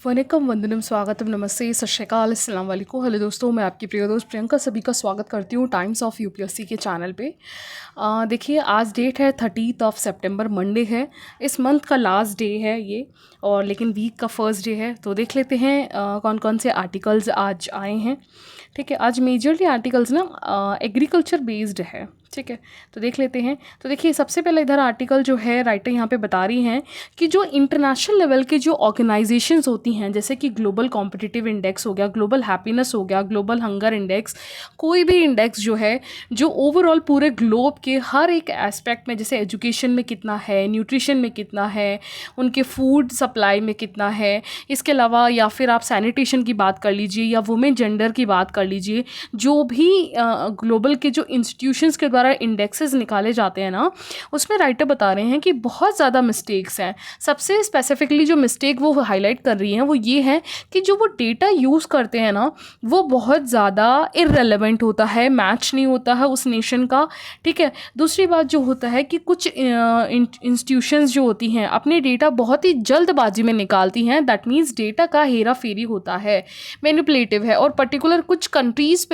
वनकम वंदनम स्वागतम नमस्ते सत श्री अकाल अस्सलाम वालेकुम। हेलो दोस्तों, मैं आपकी प्रिय दोस्त प्रियंका सभी का स्वागत करती हूँ टाइम्स ऑफ यूपीएससी के चैनल पे। देखिए, आज डेट है 30 सितंबर, मंडे है। इस मंथ का लास्ट डे है ये, और लेकिन वीक का फर्स्ट डे है। तो देख लेते हैं कौन कौन से आर्टिकल्स आज आए हैं। ठीक है, आज मेजरली आर्टिकल्स ना एग्रीकल्चर बेस्ड है। ठीक है, तो देख लेते हैं। तो देखिए, सबसे पहले इधर आर्टिकल जो है राइटर यहाँ पे बता रही हैं कि जो इंटरनेशनल लेवल के जो ऑर्गेनाइजेशंस होती हैं, जैसे कि ग्लोबल कॉम्पिटिटिव इंडेक्स हो गया, ग्लोबल हैप्पीनेस हो गया, ग्लोबल हंगर इंडेक्स, कोई भी इंडेक्स जो है जो ओवरऑल पूरे ग्लोब के हर एक एस्पेक्ट में, जैसे एजुकेशन में कितना है, न्यूट्रिशन में कितना है, उनके फूड सप्लाई में कितना है, इसके अलावा या फिर आप सैनिटेशन की बात कर लीजिए या वुमेन जेंडर की बात कर लीजिए, जो भी ग्लोबल के जो इंस्टीट्यूशंस के द्वारा इंडेक्सेस निकाले जाते हैं ना, उसमें राइटर बता रहे हैं कि बहुत ज़्यादा मिस्टेक्स हैं। सबसे स्पेसिफिकली जो मिस्टेक वो हाईलाइट कर रही हैं वो ये है कि जो वो डेटा यूज़ करते हैं ना, वो बहुत ज़्यादा इररेलेवेंट होता है, मैच नहीं होता है उस नेशन का। ठीक है, दूसरी बात जो होता है कि कुछ इंस्टीट्यूशंस जो होती हैं अपने डेटा बहुत ही जल्दबाजी में निकालती हैं। दैट मीन्स डेटा का हेरा फेरी होता है, मैनिपुलेटिव है, और पर्टिकुलर कुछ कंट्रीज़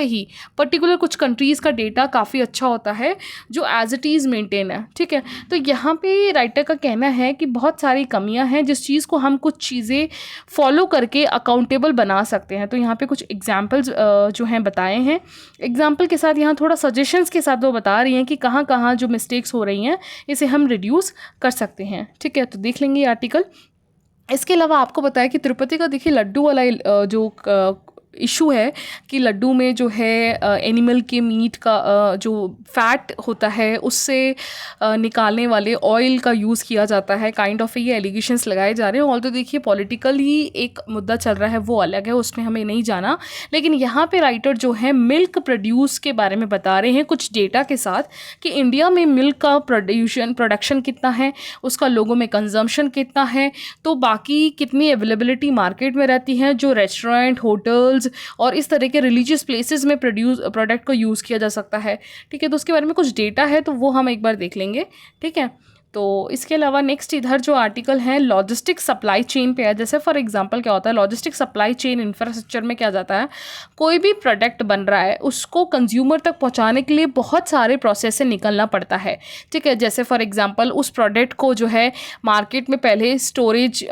का डेटा काफ़ी अच्छा होता है जो एज इट इज़ मेंटेन है। ठीक है, तो यहाँ पे राइटर का कहना है कि बहुत सारी कमियां हैं जिस चीज़ को हम कुछ चीज़ें फॉलो करके अकाउंटेबल बना सकते हैं। तो यहाँ पे कुछ एग्जांपल्स जो हैं बताए हैं। एग्जांपल के साथ यहाँ थोड़ा सजेशंस के साथ वो बता रही हैं कि कहाँ कहाँ जो मिस्टेक्स हो रही हैं इसे हम रिड्यूस कर सकते हैं। ठीक है, तो देख लेंगे ये आर्टिकल। इसके अलावा आपको बताया कि तिरुपति का देखिए लड्डू वाला जो इशू है कि लड्डू में जो है एनिमल के मीट का जो फैट होता है उससे निकालने वाले ऑयल का यूज़ किया जाता है। काइंड ऑफ ये एलिगेशंस लगाए जा रहे हैं। ऑल तो देखिए पॉलिटिकल ही एक मुद्दा चल रहा है, वो अलग है, उसमें हमें नहीं जाना। लेकिन यहाँ पे राइटर जो है मिल्क प्रोड्यूस के बारे में बता रहे हैं कुछ डेटा के साथ कि इंडिया में मिल्क का प्रोडक्शन कितना है, उसका लोगों में कंजम्पशन कितना है, तो बाकी कितनी अवेलेबिलिटी मार्केट में रहती है, जो रेस्टोरेंट, होटल्स और इस तरह के रिलीजियस प्लेसेस में प्रोडक्ट को यूज़ किया जा सकता है। ठीक है, तो उसके बारे में कुछ डेटा है तो वो हम एक बार देख लेंगे। ठीक है, तो इसके अलावा नेक्स्ट इधर जो आर्टिकल है लॉजिस्टिक सप्लाई चेन पे है। जैसे फॉर एग्जांपल क्या होता है, लॉजिस्टिक सप्लाई चेन इंफ्रास्ट्रक्चर में क्या जाता है, कोई भी प्रोडक्ट बन रहा है उसको कंज्यूमर तक पहुंचाने के लिए बहुत सारे प्रोसेस से निकलना पड़ता है। ठीक है, जैसे फॉर एग्जांपल उस प्रोडक्ट को जो है मार्केट में पहले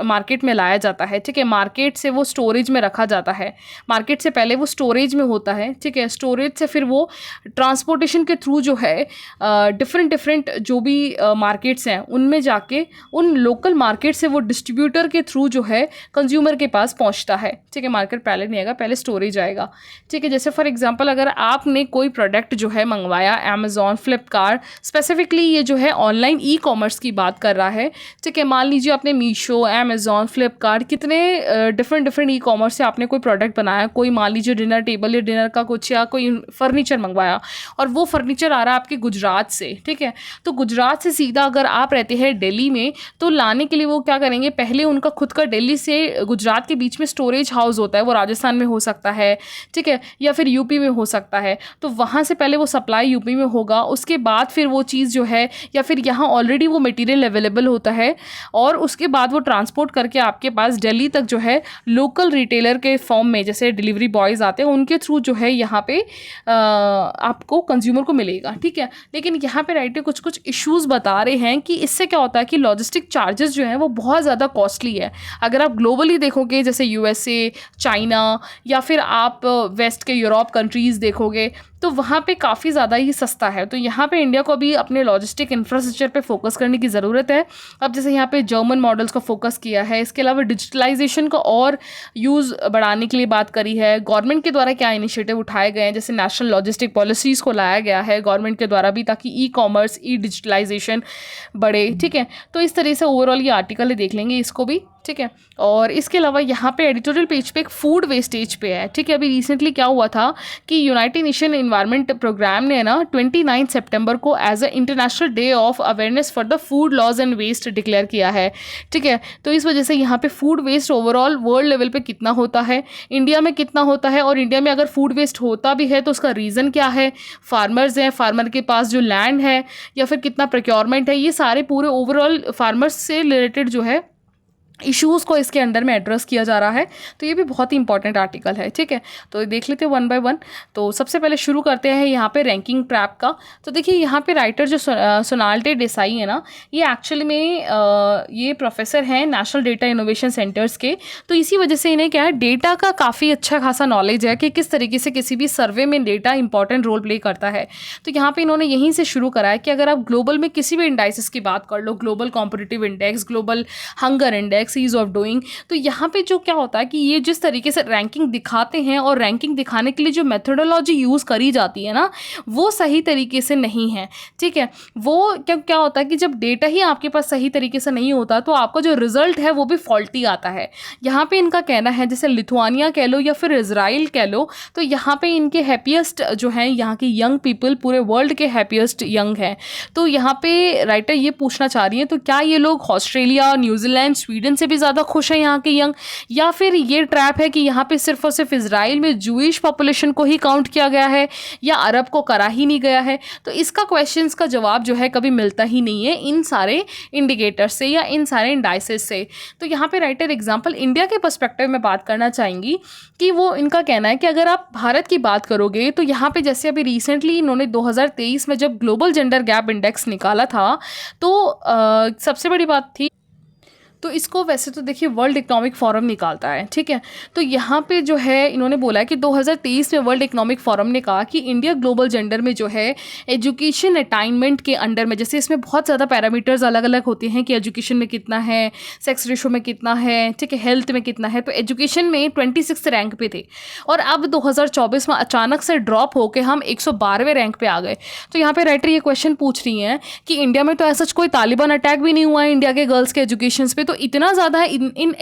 मार्केट में लाया जाता है। ठीक है, मार्केट से वो स्टोरेज में रखा जाता है, मार्केट से पहले वो स्टोरेज में होता है। ठीक है, स्टोरेज से फिर वो ट्रांसपोर्टेशन के थ्रू जो है डिफरेंट जो भी मार्केट्स हैं उनमें जाके उन लोकल मार्केट से वो डिस्ट्रीब्यूटर के थ्रू जो है कंज्यूमर के पास पहुंचता है। ठीक है, मार्केट पहले नहीं आएगा, पहले स्टोरेज आएगा। ठीक है, जैसे फॉर एग्जांपल अगर आपने कोई प्रोडक्ट जो है मंगवाया अमेजॉन, फ्लिपकार्ट, स्पेसिफिकली ये जो है ऑनलाइन ई कॉमर्स की बात कर रहा है। ठीक है, मान लीजिए आपने मीशो, अमेजॉन, फ्लिपकार्ट, कितने डिफरेंट ई कॉमर्स से आपने कोई प्रोडक्ट बनाया, कोई मान लीजिए डिनर टेबल या डिनर का कुछ या कोई फर्नीचर मंगवाया, और वो फर्नीचर आ रहा है आपके गुजरात से। ठीक है, तो गुजरात से सीधा अगर आप रहते हैं दिल्ली में, तो लाने के लिए वो क्या करेंगे, पहले उनका खुद का दिल्ली से गुजरात के बीच में स्टोरेज हाउस होता है, वो राजस्थान में हो सकता है। ठीक है, या फिर यूपी में हो सकता है, तो वहाँ से पहले वो सप्लाई यूपी में होगा, उसके बाद फिर वो चीज़ जो है, या फिर यहाँ ऑलरेडी वो मटेरियल अवेलेबल होता है और उसके बाद वो ट्रांसपोर्ट करके आपके पास दिल्ली तक जो है लोकल रिटेलर के फॉर्म में, जैसे डिलीवरी बॉयज़ आते हैं उनके थ्रू जो है यहाँ पे आपको कंज्यूमर को मिलेगा। ठीक है, लेकिन यहाँ पे राइटर कुछ इश्यूज़ बता रहे हैं कि इससे क्या होता है कि लॉजिस्टिक चार्जेस जो हैं वो बहुत ज़्यादा कॉस्टली है। अगर आप ग्लोबली देखोगे, जैसे यूएसए, चाइना, या फिर आप वेस्ट के यूरोप कंट्रीज़ देखोगे, तो वहाँ पे काफ़ी ज़्यादा ही सस्ता है। तो यहाँ पे इंडिया को अभी अपने लॉजिस्टिक इंफ्रास्ट्रक्चर पे फोकस करने की ज़रूरत है। अब जैसे यहाँ पे जर्मन मॉडल्स का फोकस किया है, इसके अलावा डिजिटलाइजेशन का और यूज़ बढ़ाने के लिए बात करी है। गवर्नमेंट के द्वारा क्या इनिशिएटिव उठाए गए हैं, जैसे नेशनल लॉजिस्टिक पॉलिसीज़ को लाया गया है गवर्नमेंट के द्वारा भी, ताकि ई कॉमर्स, ई डिजिटलाइजेशन बढ़े। ठीक है, तो इस तरह से ओवरऑल ये आर्टिकल देख लेंगे इसको भी। ठीक है, और इसके अलावा यहाँ पे एडिटोरियल पेज पे एक फूड वेस्टेज पे है। ठीक है, अभी रिसेंटली क्या हुआ था कि यूनाइटेड नेशन इन्वायरमेंट प्रोग्राम ने ना 29 सितंबर को as a international day of awareness for the food loss and waste declare किया है। ठीक है, तो इस वजह से यहाँ पे food waste overall world level पे कितना होता है, इंडिया में कितना होता है, और इंडिया में अगर फूड वेस्ट होता भी है तो उसका रीज़न क्या है, फार्मर्स हैं, फार्मर के पास जो लैंड है, या फिर कितना प्रोक्योरमेंट है, ये सारे पूरे ओवरऑल फार्मर्स से रिलेटेड जो है इश्यूज़ को इसके अंडर में एड्रेस किया जा रहा है। तो ये भी बहुत ही इंपॉर्टेंट आर्टिकल है, ठीक है। तो देख लेते हैं वन बाय वन। तो सबसे पहले शुरू करते हैं यहाँ पे रैंकिंग ट्रैप का। तो देखिए यहाँ पे राइटर जो सोनाल्टे देसाई है ना, ये एक्चुअली में ये प्रोफेसर हैं नेशनल डेटा इनोवेशन सेंटर्स के। तो इसी वजह से इन्हें क्या है, डेटा का काफ़ी अच्छा खासा नॉलेज है कि किस तरीके से किसी भी सर्वे में डेटा इंपॉर्टेंट रोल प्ले करता है। तो यहाँ पे इन्होंने यहीं से शुरू करा है कि अगर आप ग्लोबल में किसी भी इंडाइसिस की बात कर लो, global competitive index, global hunger index, ease of doing, तो यहाँ पे जो क्या होता है कि ये जिस तरीके से रैंकिंग दिखाते हैं और रैंकिंग दिखाने के लिए जो मेथोडोलॉजी यूज़ करी जाती है ना, वो सही तरीके से नहीं है, ठीक है। वो क्या होता है कि जब डेटा ही आपके पास सही तरीके से नहीं होता तो आपका जो रिजल्ट है वो भी फॉल्टी आता है। यहाँ पे इनका कहना है, जैसे लिथुआनिया कह लो या फिर इजराइल कह लो, तो यहाँ पे इनके हैप्पीएस्ट जो हैं, यहाँ की यंग पीपल पूरे वर्ल्ड के हैप्पीएस्ट यंग हैं। तो यहाँ पे राइटर ये पूछना चाह रही है, तो क्या ये लोग ऑस्ट्रेलिया, न्यूजीलैंड, स्वीडन से भी ज़्यादा खुश है यहाँ के यंग, या फिर ये ट्रैप है कि यहाँ पे सिर्फ और सिर्फ इजराइल में जूइश पॉपुलेशन को ही काउंट किया गया है या अरब को करा ही नहीं गया है। तो इसका क्वेश्चंस का जवाब जो है कभी मिलता ही नहीं है इन सारे इंडिकेटर से या इन सारे इंडाइसेस से। तो यहाँ पे राइटर एग्जांपल इंडिया के पर्सपेक्टिव में बात करना चाहेंगी कि वो इनका कहना है कि अगर आप भारत की बात करोगे तो यहाँ पे जैसे अभी रिसेंटली इन्होंने 2023 में जब ग्लोबल जेंडर गैप इंडेक्स निकाला था, तो सबसे बड़ी बात थी, तो इसको वैसे तो देखिए वर्ल्ड इकोनॉमिक फोरम निकालता है, ठीक है। तो यहाँ पे जो है इन्होंने बोला है कि 2023 में वर्ल्ड इकोनॉमिक फोरम ने कहा कि इंडिया ग्लोबल जेंडर में जो है एजुकेशन अटाइनमेंट के अंडर में, जैसे इसमें बहुत ज़्यादा पैरामीटर्स अलग अलग होते हैं कि एजुकेशन में कितना है, सेक्स रेशो में कितना है, ठीक है, हेल्थ में कितना है। तो एजुकेशन में 26 रैंक पे थे और अब 2024 में अचानक से ड्रॉप होकर हम 112वें रैंक पे आ गए। तो यहाँ पे राइटर ये क्वेश्चन पूछ रही हैं कि इंडिया में तो ऐसा कोई तालिबान अटैक भी नहीं हुआ है इंडिया के गर्ल्स के एजुकेशन पे, तो इतना ज़्यादा इन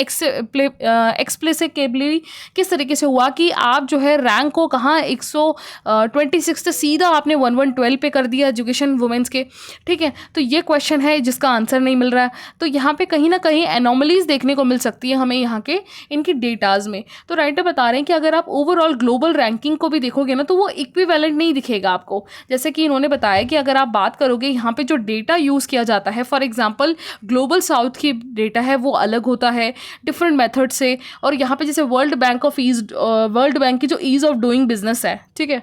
एक्सप्लिसिटली किस तरीके से हुआ कि आप जो है रैंक को कहाँ 126 से सीधा आपने 1112 पे कर दिया एजुकेशन वुमेंस के, ठीक है। तो ये क्वेश्चन है जिसका आंसर नहीं मिल रहा है। तो यहाँ पे कहीं ना कहीं एनोमलीज देखने को मिल सकती है हमें यहाँ के इनकी डेटाज में। तो राइटर बता रहे हैं कि अगर आप ओवरऑल ग्लोबल रैंकिंग को भी देखोगे ना, तो वो इक्विवेलेंट नहीं दिखेगा आपको। जैसे कि इन्होंने बताया कि अगर आप बात करोगे यहाँ पे जो डेटा यूज़ किया जाता है, फॉर एग्जाम्पल ग्लोबल साउथ की डेटा है वो अलग होता है डिफरेंट मेथड से, और यहाँ पे जैसे वर्ल्ड बैंक की जो ईज ऑफ डूइंग बिजनेस है, ठीक है,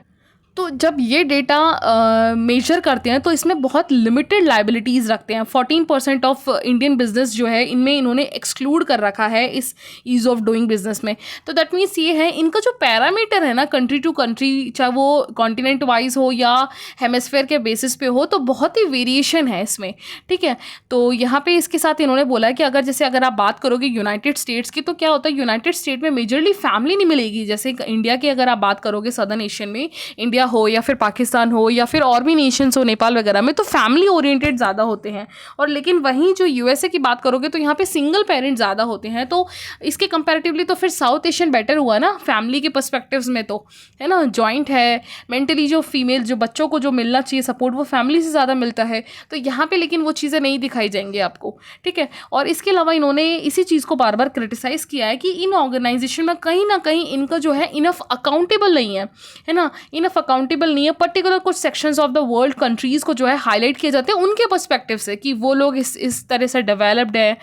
तो जब ये डेटा मेजर करते हैं तो इसमें बहुत लिमिटेड लाइबिलिटीज़ रखते हैं। 14% ऑफ इंडियन बिजनेस जो है इनमें इन्होंने एक्सक्लूड कर रखा है इस ईज़ ऑफ डूइंग बिजनेस में। तो दैट मीन्स ये है इनका जो पैरामीटर है ना, कंट्री टू कंट्री, चाहे वो कॉन्टिनेंट वाइज हो या हेमिस्फेयर के बेसिस पे हो, तो बहुत ही वेरिएशन है इसमें, ठीक है। तो यहाँ पे इसके साथ इन्होंने बोला है कि अगर आप बात करोगे यूनाइटेड स्टेट्स की, तो क्या होता है यूनाइटेड स्टेट में मेजरली फैमिली नहीं मिलेगी। जैसे इंडिया की अगर आप बात करोगे सदर्न एशियन में, इंडिया हो या फिर पाकिस्तान हो या फिर और भी नेशंस हो, नेपाल वगैरह में, तो फैमिली ओरिएंटेड ज़्यादा होते हैं। और लेकिन वहीं जो यूएसए की बात करोगे तो यहाँ पे सिंगल पेरेंट ज़्यादा होते हैं। तो इसके कंपैरेटिवली तो फिर साउथ एशियन बेटर हुआ ना फैमिली के पर्सपेक्टिव्स में, तो है ना, जॉइंट है, मेंटली जो फीमेल जो बच्चों को जो मिलना चाहिए सपोर्ट वो फैमिली से ज़्यादा मिलता है। तो यहाँ पर लेकिन वो चीज़ें नहीं दिखाई जाएंगी आपको, ठीक है। और इसके अलावा इन्होंने इसी चीज़ को बार बार क्रिटिसाइज़ किया है कि इन ऑर्गेनाइजेशन में कहीं ना कहीं इनका जो है इनफ अकाउंटेबल नहीं है ना, इनफ अकाउंटेबल नहीं है। पर्टिकुलर कुछ sections of the world countries को जो है हाईलाइट किए जाते हैं उनके पर्सपेक्टिव से कि वो लोग इस तरह से डेवलप्ड है,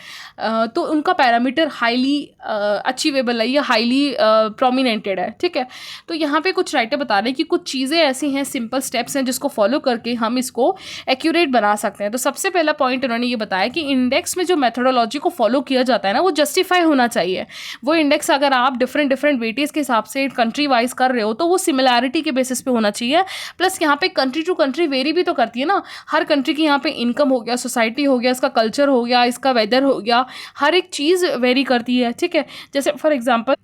तो उनका पैरामीटर हाईली अचीवेबल है या हाईली प्रोमिनेंटेड है, ठीक है। तो यहाँ पे कुछ राइटर बता रहे हैं कि कुछ चीज़ें ऐसी हैं, सिंपल स्टेप्स हैं जिसको फॉलो करके हम इसको एक्यूरेट बना सकते हैं। तो सबसे पहला पॉइंट उन्होंने ये बताया कि इंडेक्स में जो मेथोडोलॉजी को फॉलो किया जाता है ना, वो जस्टिफाई होना चाहिए। वो इंडेक्स अगर आप डिफरेंट वेटेज के हिसाब से कंट्री वाइज कर रहे हो तो वो सिमिलैरिटी के बेसिस पे होना चाहिए। प्लस यहाँ पे कंट्री टू कंट्री वेरी भी तो करती है ना, हर कंट्री की यहाँ पे इनकम हो गया, सोसाइटी हो गया, इसका कल्चर हो गया, इसका वेदर हो गया, हर एक चीज़ वेरी करती है, ठीक है। जैसे फॉर एग्जांपल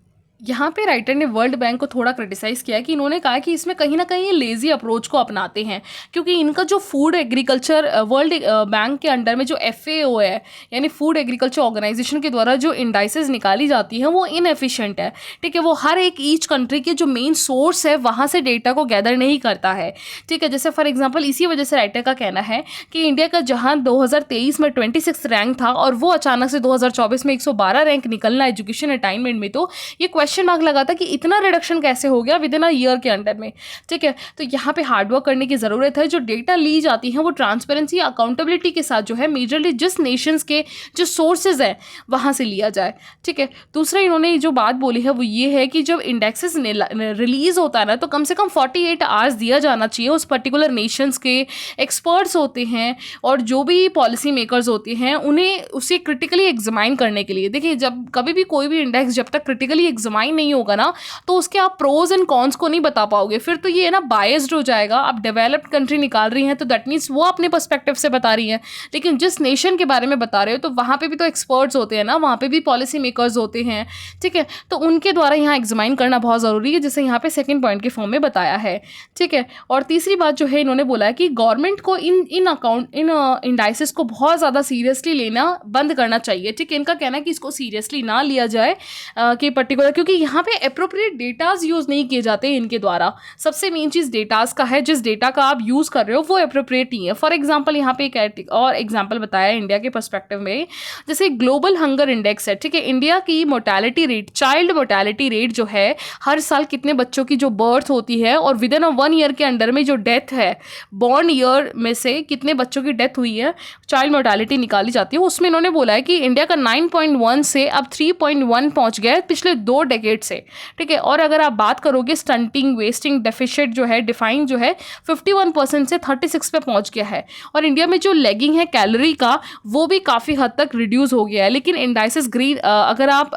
यहाँ पे राइटर ने वर्ल्ड बैंक को थोड़ा क्रिटिसाइज़ किया कि इन्होंने कहा कि इसमें कहीं ना कहीं ये लेज़ी अप्रोच को अपनाते हैं, क्योंकि इनका जो फूड एग्रीकल्चर वर्ल्ड बैंक के अंडर में जो FAO है, यानी फूड एग्रीकल्चर ऑर्गेनाइजेशन के द्वारा जो इंडाइसेस निकाली जाती हैं वो इनएफिशिएंट है, ठीक है। वो हर एक ईच कंट्री के जो मेन सोर्स है वहाँ से डेटा को गैदर नहीं करता है, ठीक है। जैसे फॉर एग्जाम्पल इसी वजह से राइटर का कहना है कि इंडिया का जहाँ 2023 में 26 रैंक था और वो अचानक से 2024 में 112 रैंक निकलना एजुकेशन अटाइनमेंट में, तो ये क्वेश्चन क्वेश्चन मार्क लगा था कि इतना रिडक्शन कैसे हो गया विद इन अ ईयर के अंडर में, ठीक है। तो यहाँ पे हार्डवर्क करने की ज़रूरत है। जो डेटा ली जाती है वो ट्रांसपेरेंसी अकाउंटेबिलिटी के साथ जो है मेजरली जिस नेशंस के जो सोर्सेज हैं वहाँ से लिया जाए, ठीक है। दूसरा इन्होंने जो बात बोली है वो ये है कि जब इंडेक्सेस रिलीज होता है ना तो कम से कम 48 आवर्स दिया जाना चाहिए उस पर्टिकुलर नेशंस के एक्सपर्ट्स होते हैं और जो भी पॉलिसी मेकर्स होते हैं उन्हें उसे क्रिटिकली एग्जामाइन करने के लिए। देखिए, जब कभी भी कोई भी इंडेक्स जब तक क्रिटिकली एग्जामाइन नहीं होगा ना तो उसके आप प्रोज एंड कॉन्स को नहीं बता पाओगे, फिर तो ये ना बायस्ड हो जाएगा। आप डेवलप्ड कंट्री निकाल रही हैं तो दैट मीन्स वो अपने पर्सपेक्टिव से बता रही हैं, लेकिन जिस नेशन के बारे में बता रहे हो तो वहाँ पे भी तो एक्सपर्ट्स होते हैं ना, वहाँ पे भी पॉलिसी मेकर्स होते हैं, ठीक है। तो उनके द्वारा यहाँ एग्जामाइन करना बहुत ज़रूरी है, जैसे यहाँ पे सेकंड पॉइंट के फॉर्म में बताया है, ठीक है। और तीसरी बात जो है इन्होंने बोला है कि गवर्नमेंट को इन इंडाइसिस को बहुत ज़्यादा सीरियसली लेना बंद करना चाहिए, ठीक है। इनका कहना है कि इसको सीरियसली ना लिया जाए कि पर्टिकुलर, क्योंकि यहाँ पे अप्रोप्रिएट डेटाज यूज़ नहीं किए जाते इनके द्वारा। सबसे मेन चीज़ डेटाज का है, जिस डेटा का आप यूज़ कर रहे हो वो अप्रोप्रिएट नहीं है। फॉर एग्जाम्पल यहाँ पे एक और एग्जाम्पल बताया इंडिया के पर्सपेक्टिव में, जैसे ग्लोबल हंगर इंडेक्स है, ठीक है। इंडिया की mortality rate, child mortality rate जो है, हर साल कितने बच्चों की जो बर्थ होती है और विद इन 1 ईयर के अंडर में जो डेथ है, बॉर्न ईयर में से कितने बच्चों की डेथ हुई है, चाइल्ड मोर्टेलिटी निकाली जाती है। उसमें इन्होंने बोला है कि इंडिया का 9.1 से अब 3.1 पहुंच गया है पिछले 2 डेकेड से, ठीक है। और अगर आप बात करोगे स्टंटिंग, वेस्टिंग, डेफिशिट जो है, डिफाइन जो है 51% से 36 पे पहुंच गया है। और इंडिया में जो लेगिंग है कैलोरी का वो भी काफ़ी हद तक रिड्यूस हो गया है। लेकिन इंडाइसिस ग्रीन, अगर आप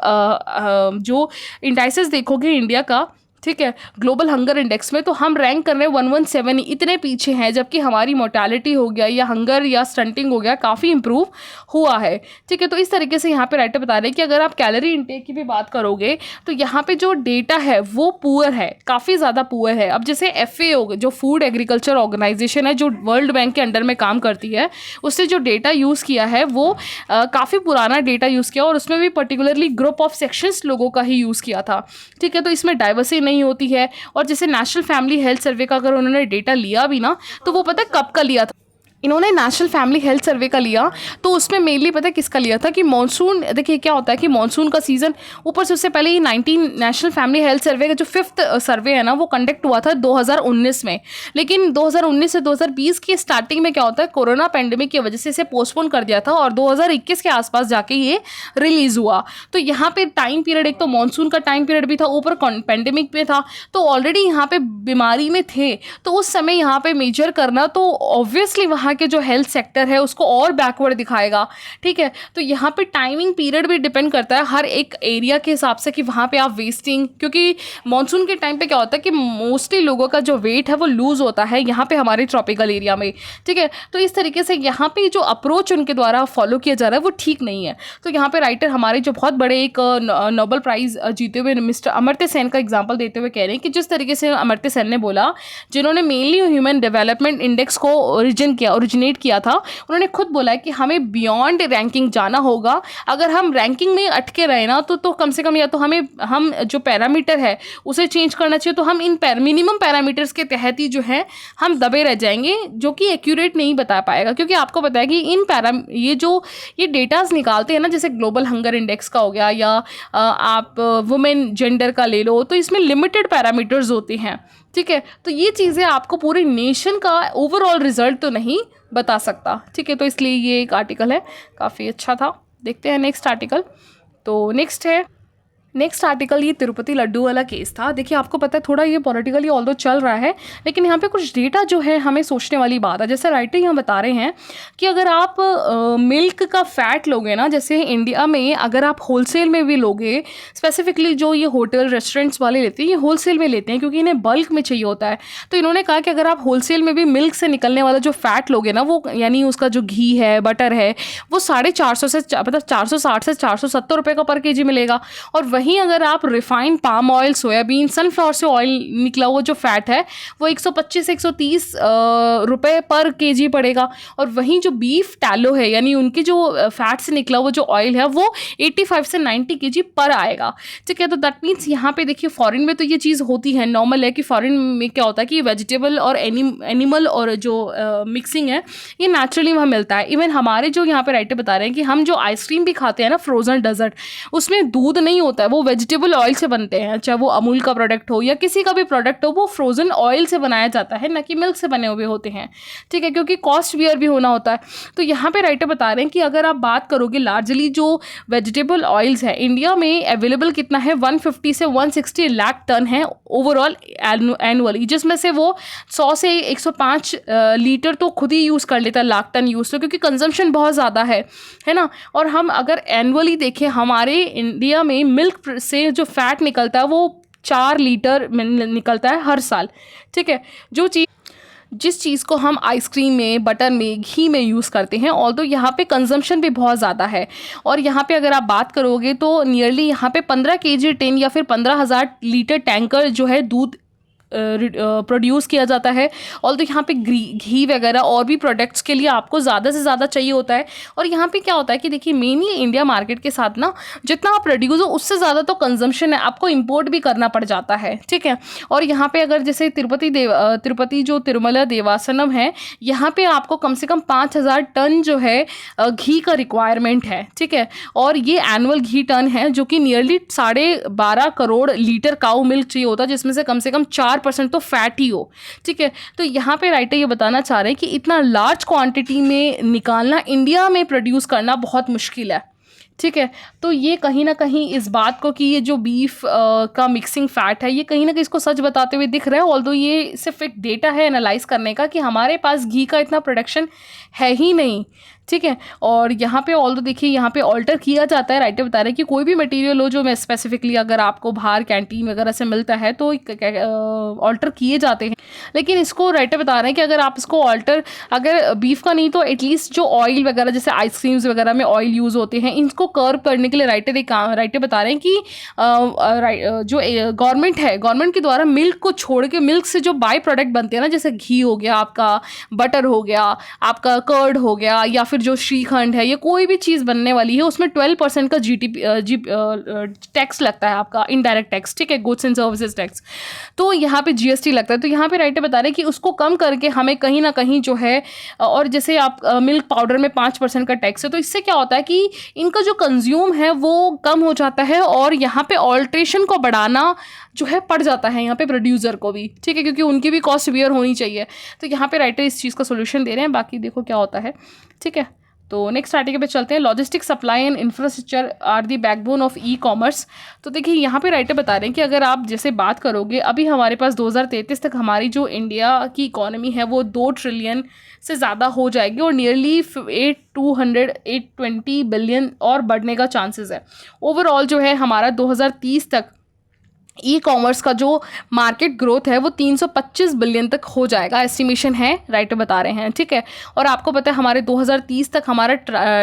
जो इंडाइसिस देखोगे इंडिया का, ठीक है, ग्लोबल हंगर इंडेक्स में, तो हम रैंक कर रहे हैं 117, इतने पीछे हैं, जबकि हमारी मोर्टेलिटी हो गया या हंगर या स्टंटिंग हो गया काफ़ी इंप्रूव हुआ है, ठीक है। तो इस तरीके से यहाँ पे राइटर बता रहे हैं कि अगर आप कैलोरी इंटेक की भी बात करोगे तो यहाँ पे जो डेटा है वो पुअर है, काफ़ी ज़्यादा पुअर है। अब जैसे FAO जो फूड एग्रीकल्चर ऑर्गेनाइजेशन है, जो वर्ल्ड बैंक के अंडर में काम करती है, उससे जो डेटा यूज़ किया है वो काफ़ी पुराना डेटा यूज़ किया और उसमें भी पर्टिकुलरली ग्रुप ऑफ सेक्शंस लोगों का ही यूज़ किया था, ठीक है। तो इसमें डाइवर्सिटी नहीं होती है। और जैसे नेशनल फैमिली हेल्थ सर्वे का अगर उन्होंने डेटा लिया भी ना तो वो पता है कब का लिया था, इन्होंने नेशनल फैमिली हेल्थ सर्वे का लिया तो उसमें मेनली पता है किसका लिया था कि मॉनसून, देखिए क्या होता है कि मॉनसून का सीज़न, ऊपर से उससे पहले ये 19 नेशनल फैमिली हेल्थ सर्वे का जो 5th सर्वे है ना वो कंडक्ट हुआ था 2019 में। लेकिन 2019 से 2020 की स्टार्टिंग में क्या होता है, कोरोना पेंडेमिक की वजह से इसे पोस्टपोन कर दिया था और 2021 के आसपास जाके ये रिलीज़ हुआ। तो यहाँ पे टाइम पीरियड, एक तो मॉनसून का टाइम पीरियड भी था, ऊपर पेंडेमिक पे था, तो ऑलरेडी यहाँ पे बीमारी में थे, तो उस समय यहाँ पे मेजर करना तो ऑब्वियसली वहाँ के जो हेल्थ सेक्टर है उसको और बैकवर्ड दिखाएगा, ठीक है। तो यहाँ पे टाइमिंग पीरियड भी डिपेंड करता है हर एक एरिया के हिसाब से कि वहाँ पे आप वेस्टिंग, क्योंकि मॉनसून के टाइम पे क्या होता है कि मोस्टली लोगों का जो वेट है वो लूज होता है यहाँ पे हमारे ट्रॉपिकल एरिया में, ठीक है। तो इस तरीके से यहाँ पे जो अप्रोच उनके द्वारा फॉलो किया जा रहा है वो ठीक नहीं है। तो यहाँ पे राइटर हमारे जो बहुत बड़े एक नोबेल प्राइज़ जीते हुए मिस्टर अमर्त्य सेन का एग्जाम्पल देते हुए कह रहे हैं कि जिस तरीके से अमर्त्य सेन ने बोला, जिन्होंने मेनली ह्यूमन डेवलपमेंट इंडेक्स को ओरिजिनेट किया था, उन्होंने खुद बोला है कि हमें बियॉन्ड रैंकिंग जाना होगा। अगर हम रैंकिंग में अटके रहे ना तो कम से कम या तो हम जो पैरामीटर है उसे चेंज करना चाहिए, तो हम इन मिनिमम पैरामीटर्स के तहत ही जो है हम दबे रह जाएंगे, जो कि एक्यूरेट नहीं बता पाएगा। क्योंकि आपको पता है कि ये डेटाज निकालते हैं ना, जैसे ग्लोबल हंगर इंडेक्स का हो गया या आप वुमेन जेंडर का ले लो, तो इसमें लिमिटेड पैरामीटर्स होते हैं, ठीक है। तो ये चीज़ें आपको पूरे नेशन का ओवरऑल रिजल्ट तो नहीं बता सकता, ठीक है। तो इसलिए ये एक आर्टिकल है, काफ़ी अच्छा था। देखते हैं नेक्स्ट आर्टिकल। तो नेक्स्ट आर्टिकल ये तिरुपति लड्डू वाला केस था। देखिए, आपको पता है थोड़ा ये पॉलिटिकली ऑल्दो चल रहा है, लेकिन यहाँ पे कुछ डेटा जो है हमें सोचने वाली बात है। जैसे राइटर यहाँ बता रहे हैं कि अगर आप मिल्क का फैट लोगे ना, जैसे इंडिया में अगर आप होलसेल में भी लोगे, स्पेसिफिकली जो ये होटल रेस्टोरेंट्स वाले लेते हैं, ये होलसेल में लेते हैं क्योंकि इन्हें बल्क में चाहिए होता है। तो इन्होंने कहा कि अगर आप होलसेल में भी मिल्क से निकलने वाला जो फैट लोगे ना, वो यानी उसका जो घी है, बटर है, वो 450 से मतलब 460 से 470 रुपये का पर केजी मिलेगा। और वहीं अगर आप refined palm oil, soybean, sunflower से ऑयल निकला हुआ जो फैट है वो 125 से 130 रुपये पर केजी पड़ेगा। और वहीं जो बीफ टैलो है, यानी उनकी जो फैट से निकला हुआ जो ऑयल है, वो 85 से 90 केजी पर आएगा, ठीक है। तो दैट मीन्स यहाँ पे देखिए, फॉरेन में तो ये चीज़ होती है, नॉर्मल है कि फॉरेन में क्या होता है कि वेजिटेबल और एनिमल और जो मिक्सिंग है ये नेचुरली वहाँ मिलता है। इवन हमारे जो यहाँ पे राइटर बता रहे हैं कि हम जो आइसक्रीम भी खाते हैं ना, फ्रोजन डेजर्ट, उसमें दूध नहीं होता है, वो वो वेजिटेबल ऑयल से बनते हैं, चाहे वो अमूल का प्रोडक्ट हो या किसी का भी प्रोडक्ट हो, वो फ्रोज़न ऑयल से बनाया जाता है, ना कि मिल्क से बने हुए होते हैं, ठीक है, क्योंकि कॉस्ट बियर भी होना होता है। तो यहाँ पे राइटर बता रहे हैं कि अगर आप बात करोगे लार्जली जो वेजिटेबल ऑयल्स है इंडिया में अवेलेबल कितना है, 150 से 160 लाख टन है ओवरऑल एनुअली, जिसमें से वो 100 से 105 लीटर तो खुद ही यूज़ कर लेता है लाख टन यूज़, तो क्योंकि कंजम्पशन बहुत ज़्यादा है ना। और हम अगर एनुअली देखें, हमारे इंडिया में मिल्क से जो फैट निकलता है वो 4 लीटर निकलता है हर साल, ठीक है। जिस चीज़ को हम आइसक्रीम में, बटर में, घी में यूज़ करते हैं, ऑल्दो यहाँ पे कंजम्पशन भी बहुत ज़्यादा है। और यहाँ पे अगर आप बात करोगे तो नियरली यहाँ पे 15 केजी टिन या फिर 15,000 लीटर टैंकर जो है दूध प्रोड्यूस किया जाता है। ऑल्दो यहाँ पे घी वगैरह और भी प्रोडक्ट्स के लिए आपको ज़्यादा से ज़्यादा चाहिए होता है। और यहाँ पे क्या होता है कि देखिए मेनली इंडिया मार्केट के साथ ना जितना आप प्रोड्यूस हो उससे ज़्यादा तो कंजम्पशन है, आपको इंपोर्ट भी करना पड़ जाता है, ठीक है। और यहाँ पे अगर जैसे तिरुपति जो तिरुमला देवासनम है, यहाँ पे आपको कम से कम 5,000 टन जो है घी का रिक्वायरमेंट है, ठीक है। और ये एनुअल घी टन है जो कि नियरली 12.5 करोड़ लीटर काऊ मिल्क चाहिए होता है, जिसमें से कम 4% तो फैट ही हो, ठीक है। तो यहाँ पे राइटर ये बताना चाह रहे हैं कि इतना लार्ज क्वांटिटी में निकालना, इंडिया में प्रोड्यूस करना बहुत मुश्किल है, ठीक है। तो ये कहीं ना कहीं इस बात को कि ये जो बीफ का मिक्सिंग फैट है, ये कहीं ना कहीं इसको सच बताते हुए दिख रहा है। ऑल्दो ये सिर्फ एक डेटा है एनालाइज करने का कि हमारे पास घी का इतना प्रोडक्शन है ही नहीं, ठीक है। और यहाँ पे ऑल्दो देखिए यहाँ पे ऑल्टर किया जाता है। राइटर बता रहे हैं कि कोई भी मटेरियल हो जो मैं स्पेसिफिकली अगर आपको बाहर कैंटीन वगैरह से मिलता है तो ऑल्टर किए जाते हैं, लेकिन इसको राइटर बता रहे हैं कि अगर आप इसको ऑल्टर, अगर बीफ का नहीं तो एटलीस्ट जो ऑयल वगैरह जैसे आइसक्रीम्स वगैरह में ऑयल यूज़ होते हैं, इनको कर्व करने के लिए राइटर बता रहे हैं कि जो गवर्नमेंट है, गवर्नमेंट के द्वारा मिल्क को छोड़ के, मिल्क से जो बाई प्रोडक्ट बनते हैं ना, जैसे घी हो गया, आपका बटर हो गया, आपका कर्ड हो गया, या फिर जो श्रीखंड है, ये कोई भी चीज़ बनने वाली है उसमें 12% का टैक्स लगता है, आपका इनडायरेक्ट टैक्स, ठीक है, गुड्स एंड सर्विसेज टैक्स। तो यहाँ पे जीएसटी लगता है। तो यहाँ पे राइटर बता रहे हैं कि उसको कम करके हमें कहीं ना कहीं जो है, और जैसे आप मिल्क पाउडर में 5% का टैक्स है, तो इससे क्या होता है कि इनका जो कंज्यूम है वो कम हो जाता है, और यहाँ पे ऑल्ट्रेशन को बढ़ाना जो है पड़ जाता है यहाँ पे प्रोड्यूसर को भी, ठीक है, क्योंकि उनकी भी कॉस्ट बियर होनी चाहिए। तो यहाँ पे राइटर इस चीज़ का सोल्यूशन दे रहे हैं, बाकी देखो क्या होता है, ठीक है। तो नेक्स्ट आर्टिकल पे चलते हैं। Logistic supply and infrastructure are the backbone of e commerce. तो देखिए यहाँ पे राइटर बता रहे हैं कि अगर आप जैसे बात करोगे, अभी हमारे पास 2033 तक हमारी जो इंडिया की इकोनॉमी है वो 2 ट्रिलियन से ज़्यादा हो जाएगी, और नियरली 820 बिलियन और बढ़ने का चांसेस है। ओवरऑल जो है हमारा 2030 तक ई कॉमर्स का जो मार्केट ग्रोथ है वो 325 बिलियन तक हो जाएगा, एस्टिमेशन है, राइटर बता रहे हैं, ठीक है। और आपको पता है हमारे 2030 तक हमारा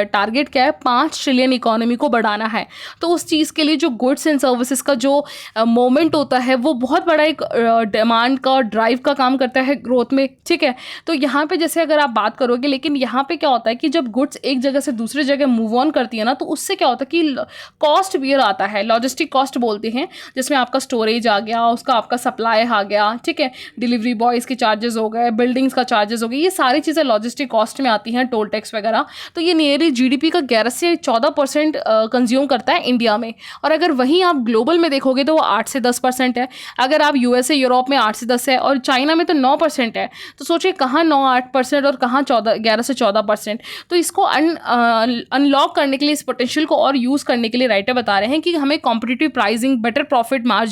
टारगेट क्या है, 5 ट्रिलियन इकोनॉमी को बढ़ाना है। तो उस चीज़ के लिए जो गुड्स एंड सर्विसेज का जो मोमेंट होता है वो बहुत बड़ा एक डिमांड का ड्राइव का काम करता है ग्रोथ में, ठीक है। तो यहाँ पे जैसे अगर आप बात करोगे, लेकिन यहाँ पे क्या होता है कि जब गुड्स एक जगह से दूसरी जगह मूव ऑन करती है ना, तो उससे क्या होता है कि कॉस्ट बियर आता है, लॉजिस्टिक कॉस्ट बोलते हैं, जिसमें आपका स्टोरेज आ गया, उसका आपका सप्लाई आ गया, ठीक है, डिलीवरी बॉयज़ के चार्जेस हो गए, बिल्डिंग्स का चार्जेस हो गए, ये सारी चीज़ें लॉजिस्टिक कॉस्ट में आती हैं, टोल टैक्स वगैरह। तो ये नियरली जीडीपी का 11 से 14% कंज्यूम करता है इंडिया में। और अगर वहीं आप ग्लोबल में देखोगे तो वो 8 से 10% है। अगर आप यूएसए यूरोप में 8 से 10 है, और चाइना में तो 9% है। तो सोचिए कहाँ 9-8% और कहाँ 11 से 14%। तो इसको अनलॉक करने के लिए, इस पोटेंशियल को और यूज़ करने के लिए राइटर बता रहे हैं कि हमें competitive pricing, better profit margin,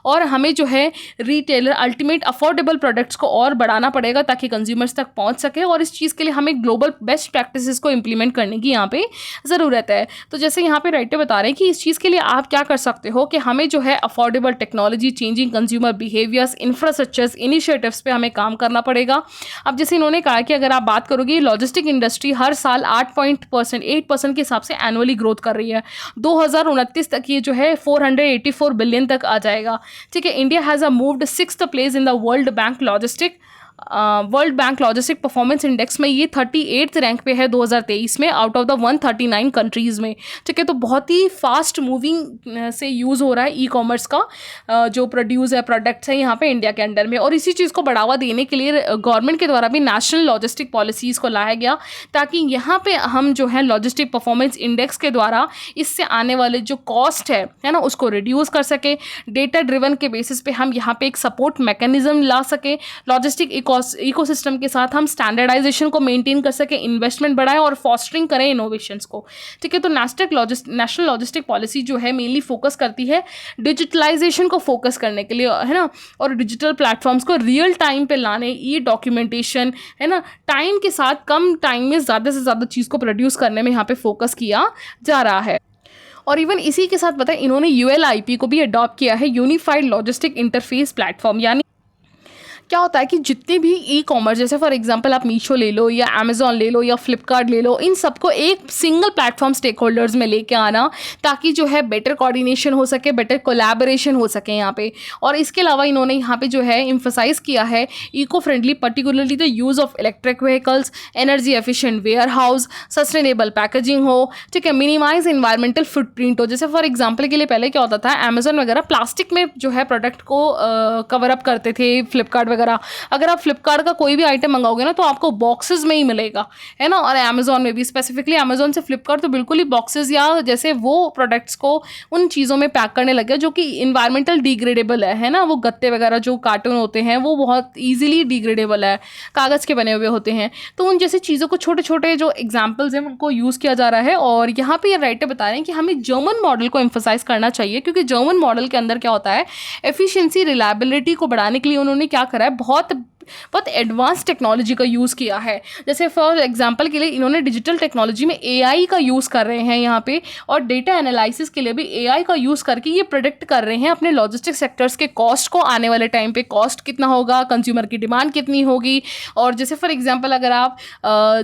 और हमें जो है रिटेलर अल्टीमेट अफोर्डेबल प्रोडक्ट्स को और बढ़ाना पड़ेगा ताकि कंज्यूमर्स तक पहुंच सके। और इस चीज़ के लिए हमें ग्लोबल बेस्ट प्रैक्टिसेस को इंप्लीमेंट करने की यहाँ पे ज़रूरत है। तो जैसे यहाँ पे राइटर बता रहे हैं कि इस चीज़ के लिए आप क्या कर सकते हो कि हमें जो है affordable technology, changing consumer behaviours, infrastructures, initiatives पे हमें काम करना पड़ेगा। अब जैसे इन्होंने कहा कि अगर आप बात करोगे, लॉजिस्टिक इंडस्ट्री हर साल 8% के हिसाब से एनुअली ग्रोथ कर रही है। 2029 तक ये जो है 484 बिलियन तक आ जाएगा, ठीक है। India has moved 6th place in the world bank logistic world bank logistic performance index में ये 38th रैंक पे है 2023 में आउट ऑफ द 139 कंट्रीज़ में। ठीक है, तो बहुत ही फास्ट मूविंग से यूज़ हो रहा है ई कॉमर्स का जो प्रोड्यूस है प्रोडक्ट्स है यहाँ पे इंडिया के अंडर में। और इसी चीज़ को बढ़ावा देने के लिए गवर्नमेंट के द्वारा भी नेशनल लॉजिस्टिक पॉलिसीज़ को लाया गया, ताकि यहाँ पे हम जो है लॉजिस्टिक परफॉर्मेंस इंडेक्स के द्वारा इससे आने वाले जो कॉस्ट है ना, उसको रिड्यूस कर सके। डेटा ड्रिवन के बेसिस पे हम यहाँ पे एक सपोर्ट मैकेनिज्म ला सके, लॉजिस्टिक इकोसिस्टम के साथ हम स्टैंडर्डाइजेशन को मेंटेन कर सके, इन्वेस्टमेंट बढ़ाएं और फॉस्टरिंग करें इनोवेशंस को। ठीक है, तो नेशनल लॉजिस्टिक पॉलिसी जो है मेनली फोकस करती है डिजिटलाइजेशन को फोकस करने के लिए, है ना, और डिजिटल प्लेटफॉर्म्स को रियल टाइम पे लाने, ये डॉक्यूमेंटेशन है ना, टाइम के साथ कम टाइम में ज़्यादा से ज़्यादा चीज़ को प्रोड्यूस करने में यहाँ पे फोकस किया जा रहा है। और इवन इसी के साथ पता है इन्होंने ULIP को भी अडॉप्ट किया है, यूनिफाइड लॉजिस्टिक इंटरफेस प्लेटफॉर्म। यानी क्या होता है कि जितने भी ई कॉमर्स, जैसे फॉर एग्जांपल आप मीशो ले लो या अमेजोन ले लो या फ्लिपकार्ट ले लो, इन सबको एक सिंगल प्लेटफॉर्म स्टेक होल्डर्स में लेके आना, ताकि जो है बेटर कोऑर्डिनेशन हो सके, बेटर कोलैबोरेशन हो सके यहाँ पे। और इसके अलावा इन्होंने यहाँ पे जो है एम्फसाइज किया है eco friendly, particularly the use of electric vehicles, energy efficient warehouse, sustainable packaging हो, ठीक है, मिनिमाइज इन्वायरमेंटल फुटप्रिंट हो। जैसे फॉर एग्जाम्पल के लिए पहले क्या होता था, अमेजोन वगैरह प्लास्टिक में जो है प्रोडक्ट को कवर अप करते थे, फ्लिपकार्ट वगैरह। अगर आप फ्लिपकार्ट का कोई भी आइटम मंगाओगे ना तो आपको बॉक्सेस में ही मिलेगा, है ना। और अमेजोन में भी, स्पेसिफिकली अमेजोन से फ्लिपकार्ट तो बिल्कुल ही बॉक्सेस या जैसे वो प्रोडक्ट्स को उन चीज़ों में पैक करने लगे जो कि इन्वायरमेंटल डिग्रेडेबल है ना। वो गत्ते वगैरह जो कार्टून होते हैं वो बहुत ईजिली डिग्रेडेबल है, कागज़ के बने हुए होते हैं। तो उन जैसी चीज़ों को छोटे छोटे जो एग्जाम्पल्स हैं उनको यूज़ किया जा रहा है। और यहाँ पे ये राइटर बता रहे हैं कि हमें जर्मन मॉडल को एम्फसाइज करना चाहिए, क्योंकि जर्मन मॉडल के अंदर क्या होता है, एफिशिएंसी रिलायबिलिटी को बढ़ाने के लिए उन्होंने क्या करा है, बहुत एडवांस टेक्नोलॉजी का यूज़ किया है। जैसे फॉर एग्जांपल के लिए इन्होंने डिजिटल टेक्नोलॉजी में AI का यूज़ कर रहे हैं यहाँ पे, और डेटा एनालिसिस के लिए भी AI का यूज़ करके ये प्रेडिक्ट कर रहे हैं अपने लॉजिस्टिक सेक्टर्स के कॉस्ट को, आने वाले टाइम पे कॉस्ट कितना होगा, कंज्यूमर की डिमांड कितनी होगी। और जैसे फॉर एग्जांपल अगर आप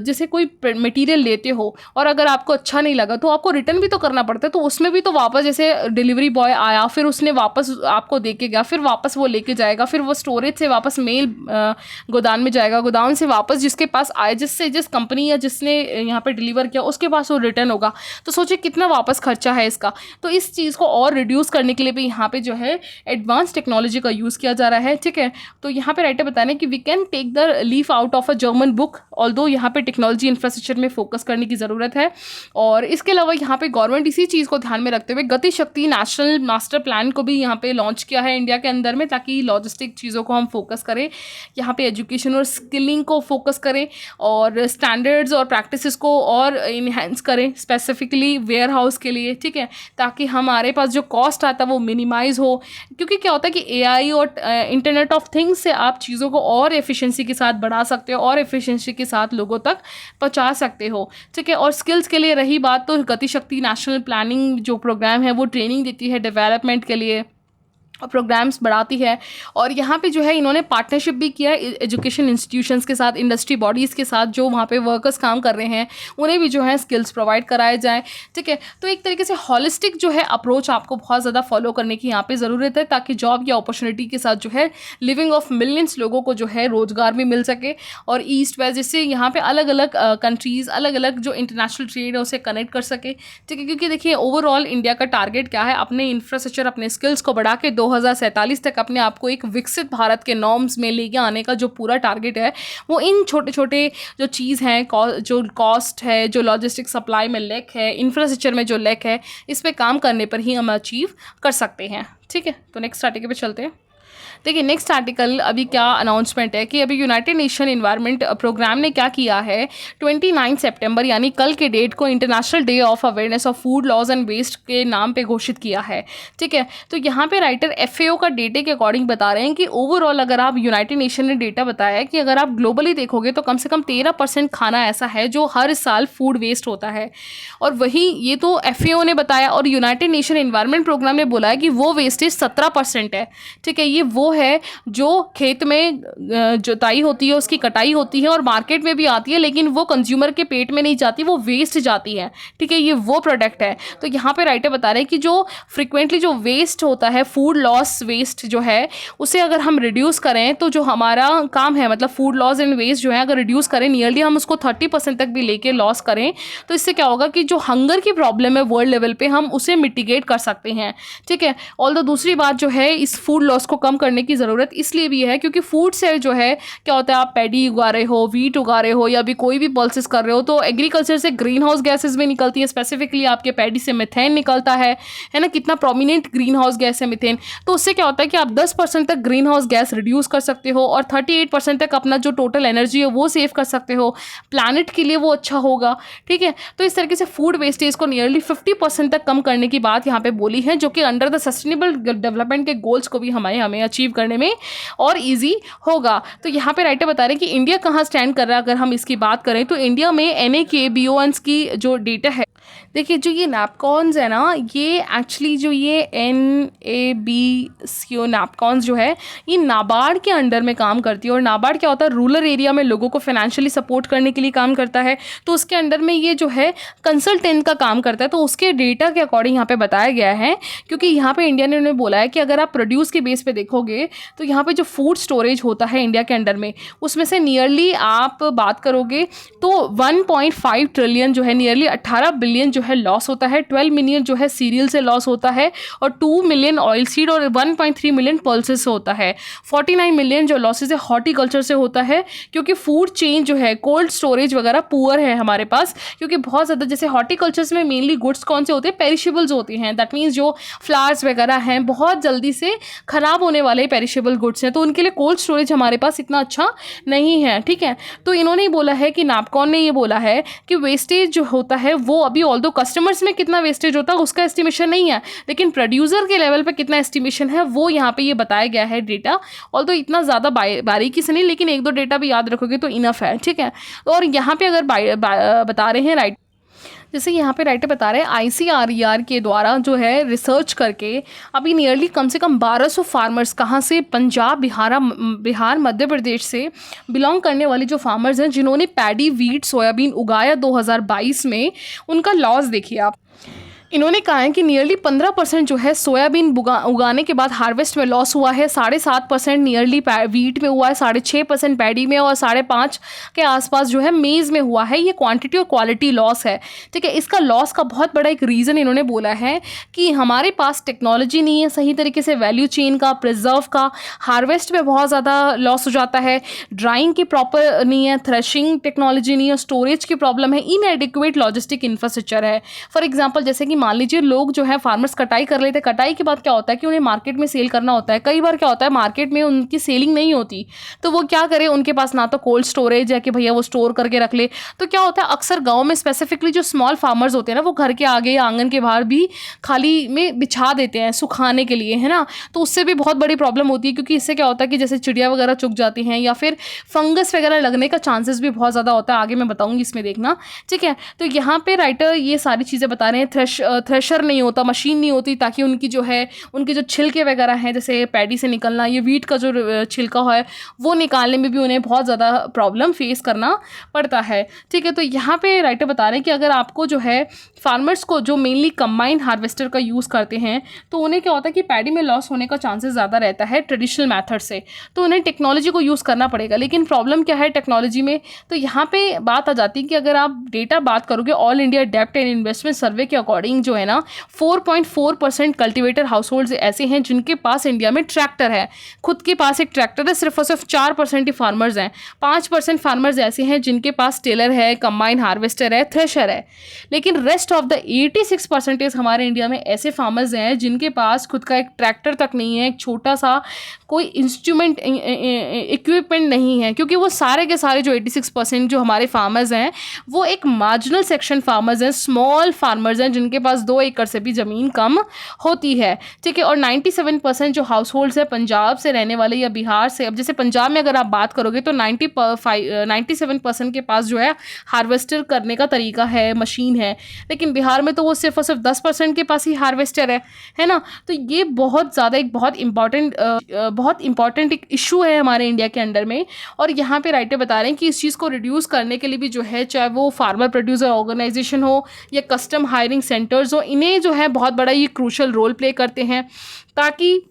जैसे कोई मटेरियल लेते हो और अगर आपको अच्छा नहीं लगा तो आपको रिटर्न भी तो करना पड़ता है, तो उसमें भी तो वापस जैसे डिलीवरी बॉय आया, फिर उसने वापस आपको दे के गया, फिर वापस वो लेके जाएगा, फिर वो स्टोरेज से वापस मेल गोदाम में जाएगा, गोदाम से वापस जिसके पास आए, जिस कंपनी या जिसने यहाँ पे डिलीवर किया उसके पास वो रिटर्न होगा। तो सोचिए कितना वापस खर्चा है इसका। तो इस चीज़ को और रिड्यूस करने के लिए भी यहाँ पे जो है एडवांस टेक्नोलॉजी का यूज़ किया जा रहा है। ठीक है, तो यहाँ पे राइटर बता रहे हैं कि we can take the leaf out of a German book, although यहाँ पे टेक्नोलॉजी इंफ्रास्ट्रक्चर में फोकस करने की ज़रूरत है। और इसके अलावा यहाँ पे गवर्नमेंट इसी चीज़ को ध्यान में रखते हुए गति शक्ति नेशनल मास्टर प्लान को भी यहाँ पे लॉन्च किया है इंडिया के अंदर में, ताकि लॉजिस्टिक चीज़ों को हम फोकस करें, यहाँ पे एजुकेशन और स्किलिंग को फोकस करें और स्टैंडर्ड्स और प्रैक्टिसेस को और इन्हेंस करें, स्पेसिफिकली वेयर हाउस के लिए। ठीक है, ताकि हमारे पास जो कॉस्ट आता है वो मिनिमाइज़ हो, क्योंकि क्या होता है कि AI और इंटरनेट ऑफ थिंग्स से आप चीज़ों को और एफिशिएंसी के साथ बढ़ा सकते हो और एफिशिएंसी के साथ लोगों तक पहुंचा सकते हो। ठीक है, और स्किल्स के लिए रही बात, तो गति शक्ति नेशनल प्लानिंग जो प्रोग्राम है वो ट्रेनिंग देती है डेवलपमेंट के लिए, प्रोग्राम्स बढ़ाती है। और यहाँ पे जो है इन्होंने पार्टनरशिप भी किया है एजुकेशन इंस्टीट्यूशंस के साथ, इंडस्ट्री बॉडीज़ के साथ, जो वहाँ पे वर्कर्स काम कर रहे हैं उन्हें भी जो है स्किल्स प्रोवाइड कराए जाएँ। ठीक है, तो एक तरीके से हॉलिस्टिक जो है अप्रोच आपको बहुत ज़्यादा फॉलो करने की यहाँ पे ज़रूरत है, ताकि जॉब या अपॉर्चुनिटी के साथ जो है लिविंग ऑफ मिलियंस लोगों को जो है रोज़गार भी मिल सके, और ईस्ट वेस्ट जिससे यहाँ पर अलग अलग कंट्रीज़, अलग अलग जो इंटरनेशनल ट्रेड है उसे कनेक्ट कर सके। ठीक है, क्योंकि देखिए ओवरऑल इंडिया का टारगेट क्या है, अपने इंफ्रास्ट्रक्चर, अपने स्किल्स को बढ़ा के 2047 तक अपने आप को एक विकसित भारत के नॉर्म्स में लेके आने का जो पूरा टारगेट है, वो इन छोटे छोटे जो चीज़ हैं, जो कॉस्ट है, जो लॉजिस्टिक सप्लाई में लैक है, इंफ्रास्ट्रक्चर में जो लैक है, इस पे काम करने पर ही हम अचीव कर सकते हैं। ठीक है, तो नेक्स्ट आर्टिकल पे चलते हैं। देखिए नेक्स्ट आर्टिकल अभी क्या अनाउंसमेंट है कि अभी यूनाइटेड नेशन इन्वायरमेंट प्रोग्राम ने क्या किया है, 29 सितंबर यानी कल के डेट को international day of awareness of food loss and waste के नाम पे घोषित किया है। ठीक है, तो यहाँ पे राइटर FAO का डेटे के अकॉर्डिंग बता रहे हैं कि ओवरऑल अगर आप यूनाइटेड नेशन ने डेटा बताया है कि अगर आप ग्लोबली देखोगे तो कम से कम 13% खाना ऐसा है जो हर साल फूड वेस्ट होता है। और वही ये तो FAO ने बताया, और यूनाइटेड नेशन इन्वायरमेंट प्रोग्राम ने बोला है कि वो वेस्टेज 17% है। ठीक है, ये वो है जो खेत में जुताई होती है, उसकी कटाई होती है और मार्केट में भी आती है, लेकिन वो कंज्यूमर के पेट में नहीं जाती, वो वेस्ट जाती है, ठीक है, ये वो प्रोडक्ट है। तो यहाँ पे राइटर बता रहे हैं कि जो फ्रिक्वेंटली जो वेस्ट होता है, फूड लॉस वेस्ट जो है, उसे अगर हम रिड्यूस करें तो जो हमारा काम है, मतलब फूड लॉस एंड वेस्ट जो है अगर रिड्यूस करें, नियरली हम उसको 30% तक भी लेके लॉस करें, तो इससे क्या होगा कि जो हंगर की प्रॉब्लम है वर्ल्ड लेवल पे, हम उसे मिटिगेट कर सकते हैं, ठीक है। ऑल्दो दूसरी बात जो है, इस फूड लॉस को कम करने की ज़रूरत इसलिए भी है क्योंकि फूड से जो है क्या होता है, आप पैडी उगा रहे हो, वीट उगा रहे हो या भी कोई भी पल्सेस कर रहे हो, तो एग्रीकल्चर से ग्रीन हाउस गैसेज भी निकलती है, स्पेसिफिकली आपके पैडी से मिथेन निकलता है ना, कितना प्रोमिनेंट ग्रीन हाउस गैस है मिथेन। तो उससे क्या होता है कि आप 10% तक ग्रीन हाउस गैस रिड्यूस कर सकते हो और 38% तक अपना जो टोटल एनर्जी है वो सेव कर सकते हो, प्लानट के लिए वो अच्छा होगा, ठीक है। तो इस तरीके से फूड वेस्टेज को नियरली 50% तक कम करने की बात यहाँ पे बोली है, जो कि अंडर द सस्टेनेबल डेवलपमेंट के गोल्स को भी हमें अचीव करने में और ईजी होगा। तो यहाँ पे राइटर बता रहे हैं कि इंडिया कहाँ स्टैंड कर रहा है। अगर हम इसकी बात करें तो इंडिया में NAKBONs की जो डेटा है, देखिए जो ये नैपकॉन्स है ना, ये एक्चुअली जो ये NABCO नैपकॉन्स जो है, ये नाबार्ड के अंडर में काम करती है। और नाबार्ड क्या होता है, रूरल एरिया में लोगों को फाइनेंशियली सपोर्ट करने के लिए काम करता है, तो उसके अंडर में ये जो है कंसल्टेंट का काम करता है। तो उसके डेटा के अकॉर्डिंग यहाँ पे बताया गया है, क्योंकि यहाँ पे इंडिया ने उन्हें बोला है कि अगर आप प्रोड्यूस के बेस पे देखोगे तो यहाँ पे जो फूड स्टोरेज होता है इंडिया के अंडर में, उसमें से नियरली आप बात करोगे तो 1.5 ट्रिलियन जो है, नियरली 18 बिलियन जो है लॉस होता है, 12 मिलियन जो है सीरियल से लॉस होता है और 2 मिलियन ऑयल सीड और 1.3 मिलियन पल्सेस से होता है। 49 मिलियन जो लॉसेस है हॉर्टिकल्चर से होता है, क्योंकि फूड चेन जो है, कोल्ड स्टोरेज वगैरह पुअर है हमारे पास, क्योंकि बहुत ज़्यादा जैसे हॉर्टिकल्चर्स में मेनली गुड्स कौन से होते हैं, पेरिशेबल्स होते हैं। दैट मीन्स जो फ्लावर्स वगैरह हैं बहुत जल्दी से ख़राब होने वाले पेरिशेबल गुड्स हैं, तो उनके लिए कोल्ड स्टोरेज हमारे पास इतना अच्छा नहीं है, ठीक है। तो इन्होंने बोला है कि नैपकॉन ने ये बोला है कि वेस्टेज जो होता है वो अभी ऑल्दो कस्टमर्स में कितना वेस्टेज होता है उसका एस्टिमेशन नहीं है, लेकिन प्रोड्यूसर के लेवल पे कितना एस्टिमेशन है वो यहाँ पे ये बताया गया है डेटा। ऑल्दो इतना ज़्यादा बारीकी से नहीं, लेकिन 1-2 डेटा भी याद रखोगे तो इनफ है, ठीक है। और यहाँ पे अगर बता रहे हैं राइट, जैसे यहाँ पे राइटर बता रहे हैं ICRER के द्वारा जो है रिसर्च करके अभी नियरली कम से कम 1200 फार्मर्स, कहाँ से, पंजाब, बिहार मध्य प्रदेश से बिलोंग करने वाले जो फार्मर्स हैं जिन्होंने पैडी, वीट, सोयाबीन उगाया 2022 में, उनका लॉस देखिए आप। इन्होंने कहा है कि नियरली 15% जो है सोयाबीन उगाने के बाद हार्वेस्ट में लॉस हुआ है, 7.5% नियरली वीट में हुआ है, 6.5% पैडी में और 5.5 के आसपास जो है मेज़ में हुआ है। ये क्वांटिटी और क्वालिटी लॉस है, ठीक है। इसका लॉस का बहुत बड़ा एक रीज़न इन्होंने बोला है कि हमारे पास टेक्नोलॉजी नहीं है सही तरीके से, वैल्यू चेन का, प्रिजर्व का, हार्वेस्ट में बहुत ज़्यादा लॉस हो जाता है, ड्राइंग की प्रॉपर नहीं है, थ्रेशिंग टेक्नोलॉजी नहीं है, स्टोरेज की प्रॉब्लम है, इनएडिक्वेट लॉजिस्टिक इंफ्रास्ट्रक्चर है। फॉर एग्जाम्पल जैसे कि मान लीजिए लोग जो है फार्मर्स कटाई कर लेते हैं, कटाई के बाद क्या होता है कि उन्हें मार्केट में सेल करना होता है। कई बार क्या होता है मार्केट में उनकी सेलिंग नहीं होती, तो वो क्या करे, उनके पास ना तो कोल्ड स्टोरेज है कि भैया वो स्टोर करके रख ले। तो क्या होता है अक्सर गाँव में स्पेसिफिकली जो स्मॉल फार्मर्स होते हैं ना, वो घर के आगे या आंगन के बाहर भी खाली में बिछा देते हैं सुखाने के लिए, है ना। तो उससे भी बहुत बड़ी प्रॉब्लम होती है, क्योंकि इससे क्या होता है कि जैसे चिड़िया वगैरह चुग जाती हैं या फिर फंगस वगैरह लगने का चांसेस भी बहुत ज़्यादा होता है। आगे मैं बताऊंगी इसमें, देखना, ठीक है। तो यहाँ पे राइटर ये सारी चीज़ें बता रहे हैं। थ्रेशर नहीं होता, मशीन नहीं होती, ताकि उनकी जो है उनके जो छिलके वगैरह हैं, जैसे पैडी से निकलना, ये वीट का जो छिलका है वो निकालने में भी उन्हें बहुत ज़्यादा प्रॉब्लम फेस करना पड़ता है, ठीक है। तो यहाँ पे राइटर बता रहे हैं कि अगर आपको जो है फार्मर्स को जो मेनली कंबाइंड हार्वेस्टर का यूज़ करते हैं, तो उन्हें क्या होता है कि पैडी में लॉस होने का चांसेस ज़्यादा रहता है ट्रेडिशनल मैथड से, तो उन्हें टेक्नोलॉजी को यूज़ करना पड़ेगा। लेकिन प्रॉब्लम क्या है टेक्नोलॉजी में, तो यहाँ पे बात आ जाती है कि अगर आप डेटा बात करोगे ऑल इंडिया डेप्ट एंड इन्वेस्टमेंट सर्वे के अकॉर्डिंग जो है ना, 4.4% कल्टिवेटर हाउसहोल्ड्स ऐसे हैं जिनके पास इंडिया में ट्रैक्टर है, खुद के पास एक ट्रैक्टर है। सिर्फ और सिर्फ 4% ही फार्मर्स हैं। 5% फार्मर्स ऐसे हैं जिनके पास टेलर है, कंबाइन हार्वेस्टर है, थ्रेशर है। लेकिन रेस्ट ऑफ द 86% हमारे इंडिया में ऐसे फार्मर्स हैं जिनके पास खुद का एक ट्रैक्टर तक नहीं है, एक छोटा सा कोई इंस्ट्रूमेंट इक्विपमेंट नहीं है, क्योंकि वो सारे के सारे जो 86% जो हमारे फार्मर्स हैं वो एक मार्जिनल सेक्शन फार्मर्स हैं, स्मॉल फार्मर्स हैं जिनके पास 2 एकड़ से भी ज़मीन कम होती है, ठीक है। और 97% जो हाउस होल्ड्स है पंजाब से रहने वाले या बिहार से, अब जैसे पंजाब में अगर आप बात करोगे तो 97% के पास जो है हार्वेस्टर करने का तरीका है, मशीन है, लेकिन बिहार में तो वो सिर्फ और सिर्फ 10% के पास ही हार्वेस्टर है ना। तो ये बहुत ज़्यादा एक बहुत इंपॉर्टेंट एक इशू है हमारे इंडिया के अंडर में। और यहाँ पे राइटर बता रहे हैं कि इस चीज़ को रिड्यूस करने के लिए भी जो है, चाहे वो फार्मर प्रोड्यूसर ऑर्गेनाइजेशन हो या कस्टम हायरिंग सेंटर्स हो, इन्हें जो है बहुत बड़ा ये क्रूशल रोल प्ले करते हैं, ताकि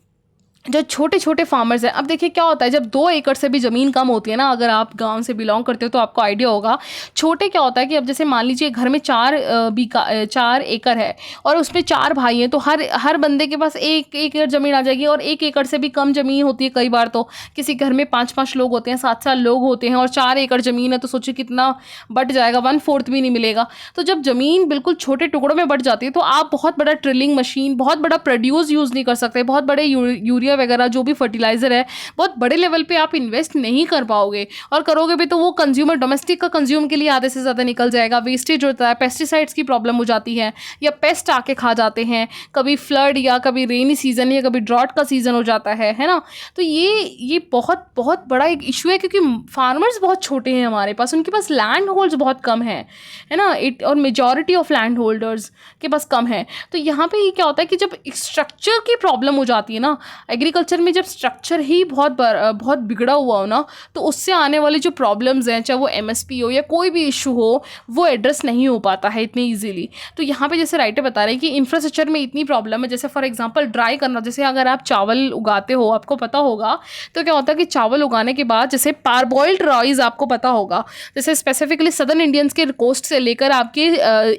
जो छोटे छोटे फार्मर्स हैं, अब देखिए क्या होता है जब 2 एकड़ से भी ज़मीन कम होती है ना, अगर आप गांव से बिलोंग करते हो तो आपको आइडिया होगा। छोटे क्या होता है कि अब जैसे मान लीजिए घर में 4 एकड़ है और उसमें 4 भाई हैं, तो हर बंदे के पास 1 एकड़ ज़मीन आ जाएगी। और 1 एकड़ से भी कम ज़मीन होती है कई बार, तो किसी घर में 5-5 लोग होते हैं, 7-7 लोग होते हैं, और 4 एकड़ ज़मीन है, तो सोचिए कितना बट जाएगा, 1/4 भी नहीं मिलेगा। तो जब ज़मीन बिल्कुल छोटे टुकड़ों में बट जाती है तो आप बहुत बड़ा ड्रिलिंग मशीन, बहुत बड़ा प्रोड्यूस यूज़ नहीं कर सकते, बहुत बड़े यूरिया वगैरह जो भी फर्टिलाइजर है बहुत बड़े लेवल पे आप इन्वेस्ट नहीं कर पाओगे, और करोगे भी तो वो कंज्यूमर डोमेस्टिक का कंज्यूम के लिए आधे से ज़्यादा निकल जाएगा। वेस्टेज होता है, पेस्टिसाइड्स की प्रॉब्लम हो जाती है, या पेस्ट आके खा जाते हैं, कभी फ्लड या कभी रेनी सीजन या कभी ड्रॉट का सीजन हो जाता है ना। तो ये बहुत बहुत बड़ा एक इशू है, क्योंकि फार्मर्स बहुत छोटे हैं हमारे पास, उनके पास लैंड होल्ड्स बहुत कम है ना, और मेजॉरिटी ऑफ लैंड होल्डर्स के पास कम है। तो यहाँ पे क्या होता है कि जब स्ट्रक्चर की प्रॉब्लम हो जाती है ना, एग्रीकल्चर में जब स्ट्रक्चर ही बहुत बिगड़ा हुआ हो ना, तो उससे आने वाली जो प्रॉब्लम्स हैं, चाहे वो एमएसपी हो या कोई भी इशू हो, वो एड्रेस नहीं हो पाता है इतनी ईजिली। तो यहाँ पे जैसे राइटर बता रहे हैं कि इंफ्रास्ट्रक्चर में इतनी प्रॉब्लम है, जैसे फॉर एग्जांपल ड्राई करना, जैसे अगर आप चावल उगाते हो, आपको पता होगा, तो क्या होता है कि चावल उगाने के बाद जैसे पारबॉइल्ड राइस, आपको पता होगा, जैसे स्पेसिफिकली सदर्न इंडियंस के कोस्ट से लेकर आपके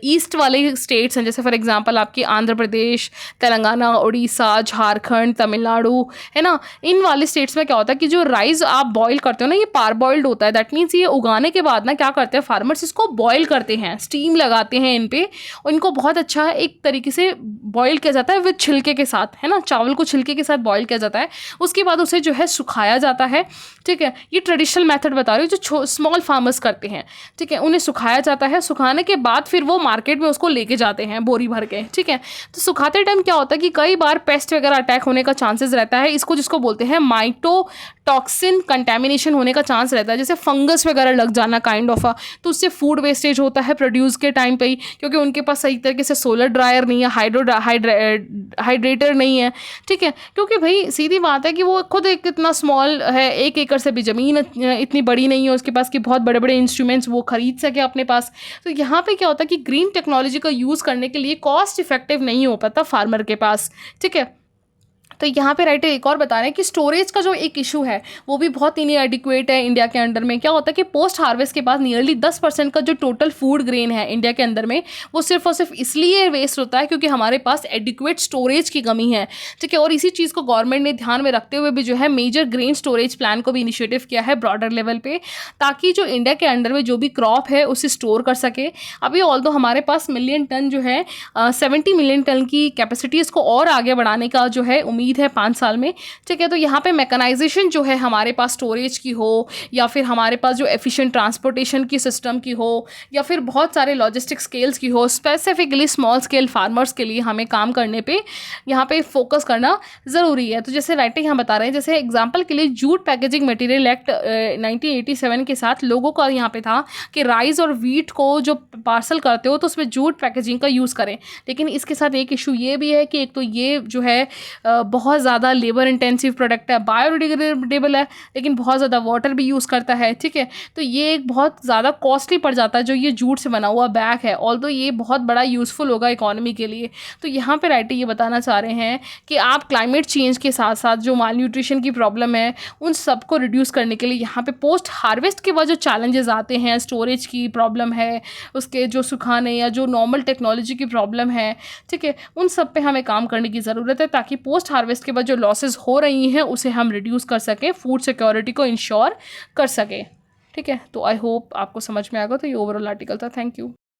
ईस्ट वाले स्टेट्स हैं, जैसे फॉर एग्जांपल आपके आंध्र प्रदेश, तेलंगाना, उड़ीसा, झारखंड, तमिलनाडु, है ना, इन वाले स्टेट्स में क्या होता है कि जो राइस आप बॉईल करते हो ना, ये पारबॉइल्ड होता है। दैट मीन्स ये उगाने के बाद ना क्या करते हैं फार्मर्स, इसको बॉईल करते हैं, स्टीम लगाते हैं इन पे, और इनको बहुत अच्छा एक तरीके से बॉईल किया जाता है विद छिलके के साथ, है ना, चावल को छिलके के साथ बॉईल किया जाता है। उसके बाद उसे जो है सुखाया जाता है, ठीक है। ये ट्रेडिशनल मेथड बता रही हूँ जो स्मॉल फार्मर्स करते हैं, ठीक है। उन्हें सुखाया जाता है, सुखाने के बाद फिर वो मार्केट में उसको लेके जाते हैं बोरी भर के, ठीक है। तो सुखाते टाइम क्या होता है कि कई बार पेस्ट वगैरह अटैक होने का चांसेस रहता है, इसको जिसको बोलते हैं माइटोटॉक्सिन कंटेमिनेशन होने का चांस रहता है, जैसे फंगस वगैरह लग जाना काइंड ऑफ तो उससे फूड वेस्टेज होता है प्रोड्यूस के टाइम पे ही, क्योंकि उनके पास सही तरीके से सोलर ड्रायर नहीं है, हाइड्रेटर नहीं है, ठीक है। क्योंकि भाई सीधी बात है कि वो खुद एक इतना स्मॉल है, 1 एकड़ से भी ज़मीन इतनी बड़ी नहीं है उसके पास कि बहुत बड़े बड़े इंस्ट्रूमेंट्स वो खरीद सके अपने पास। तो यहाँ पे क्या होता है कि ग्रीन टेक्नोलॉजी का यूज़ करने के लिए कॉस्ट इफेक्टिव नहीं हो पाता फार्मर के पास, ठीक है। तो यहाँ पे राइटर एक और बता रहे हैं कि स्टोरेज का जो एक इशू है वो भी बहुत इनएडिक्वेट है इंडिया के अंडर में। क्या होता है कि पोस्ट हार्वेस्ट के बाद नियरली 10% का जो टोटल फूड ग्रेन है इंडिया के अंदर में, वो सिर्फ और सिर्फ इसलिए वेस्ट होता है क्योंकि हमारे पास एडिक्वेट स्टोरेज की कमी है, ठीक है। और इसी चीज़ को गवर्नमेंट ने ध्यान में रखते हुए भी जो है मेजर ग्रेन स्टोरेज प्लान को भी इनिशिएटिव किया है ब्रॉडर लेवल पे, ताकि जो इंडिया के अंडर में जो भी क्रॉप है उसे स्टोर कर सके। अभी ऑल्दो हमारे पास मिलियन टन जो है 70 मिलियन टन की कैपेसिटी, इसको और आगे बढ़ाने का जो है उम्मीद है 5 साल में, ठीक है। तो यहाँ पे मैकेनाइजेशन जो है हमारे पास स्टोरेज की हो, या फिर हमारे पास जो एफिशिएंट ट्रांसपोर्टेशन की सिस्टम की हो, या फिर बहुत सारे लॉजिस्टिक स्केल्स की हो, स्पेसिफिकली स्मॉल स्केल फार्मर्स के लिए हमें काम करने पे यहाँ पे फोकस करना ज़रूरी है। तो जैसे राइटिंग यहाँ बता रहे हैं, जैसे एग्जाम्पल के लिए जूट पैकेजिंग मटीरियल एक्ट 1987 के साथ लोगों का यहाँ पे था कि राइस और वीट को जो पार्सल करते हो तो उसमें जूट पैकेजिंग का यूज़ करें। लेकिन इसके साथ एक इशू ये भी है कि एक तो ये जो है बहुत ज़्यादा लेबर इंटेंसिव प्रोडक्ट है, बायोडिग्रेडेबल है, लेकिन बहुत ज़्यादा वाटर भी यूज़ करता है, ठीक है। तो ये एक बहुत ज़्यादा कॉस्टली पड़ जाता है जो ये जूट से बना हुआ बैग है, ऑल्दो ये बहुत बड़ा यूज़फुल होगा इकोनॉमी के लिए। तो यहाँ पे राइटर ये बताना चाह रहे हैं कि आप क्लाइमेट चेंज के साथ साथ जो माल न्यूट्रिशन की प्रॉब्लम है उन सबको रिड्यूस करने के लिए यहाँ पे पोस्ट हार्वेस्ट के बाद जो चैलेंजेस आते हैं, स्टोरेज की प्रॉब्लम है, उसके जो सुखाने या जो नॉर्मल टेक्नोलॉजी की प्रॉब्लम है, ठीक है, उन सब पे हमें काम करने की ज़रूरत है, ताकि पोस्ट हार्वेस्ट के बाद जो लॉसेस हो रही हैं उसे हम रिड्यूस कर सकें, फूड सिक्योरिटी को इंश्योर कर सकें, ठीक है। तो आई होप आपको समझ में आ गया। तो ये ओवरऑल आर्टिकल था। Thank you.